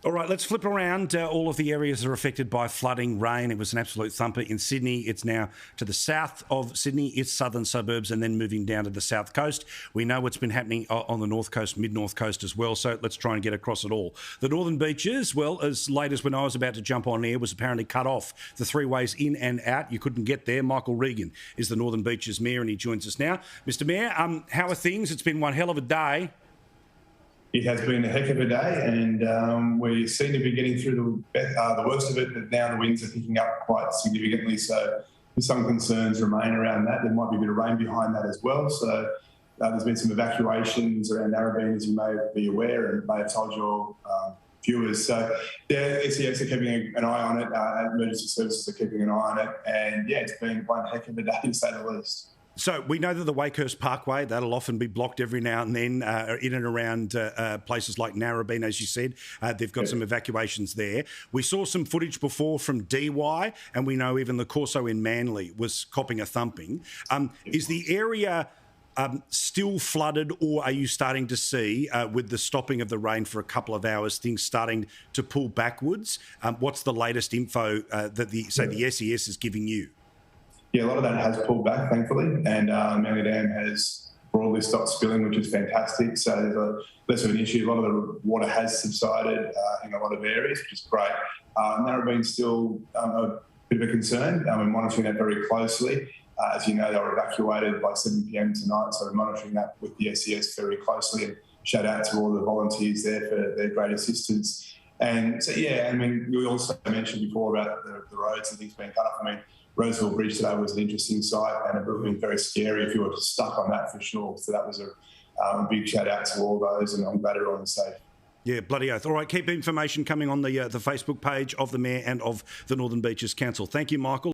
All right, let's flip around. All of the areas that are affected by flooding, rain. It was an absolute thumper in Sydney. It's now to the south of Sydney, its southern suburbs, and then moving down to the south coast. We know what's been happening on the north coast, mid-north coast as well, so let's try and get across it all. The northern beaches, well, as late as when I was about to jump on air, was apparently cut off. The three ways in and out, you couldn't get there. Michael Regan is the Northern Beaches Mayor, and he joins us now. Mr Mayor, how are things? It's been one hell of a day. It has been a heck of a day, and we seem to be getting through the worst of it, but now the winds are picking up quite significantly, so some concerns remain around that. There might be a bit of rain behind that as well, so there's been some evacuations around Narrabeen, as you may be aware, and may have told your viewers. So, yeah, SES are keeping an eye on it, emergency services are keeping an eye on it, and, yeah, it's been one heck of a day, to say the least. So we know that the Wakehurst Parkway, that'll often be blocked every now and then in and around places like Narrabeen, as you said. They've got some evacuations there. We saw some footage before from DY, and we know even the Corso in Manly was copping a thumping. Is the area still flooded, or are you starting to see, with the stopping of the rain for a couple of hours, things starting to pull backwards? What's the latest info that the SES is giving you? Yeah, a lot of that has pulled back, thankfully, and Manly Dam has broadly stopped spilling, which is fantastic. So there's less of an issue. A lot of the water has subsided in a lot of areas, which is great. Narrabeen's still a bit of a concern. We're monitoring that very closely. As you know, they were evacuated by 7 p.m. tonight, so we're monitoring that with the SES very closely. And shout out to all the volunteers there for their great assistance. And so, yeah, I mean, we also mentioned before about the roads and things being cut off. I mean, Roseville Bridge today was an interesting sight, and it would have been very scary if you were stuck on that, for sure. So that was a big shout out to all those, and I'm glad everyone's safe. Yeah, bloody oath. All right, keep information coming on the Facebook page of the Mayor and of the Northern Beaches Council. Thank you, Michael.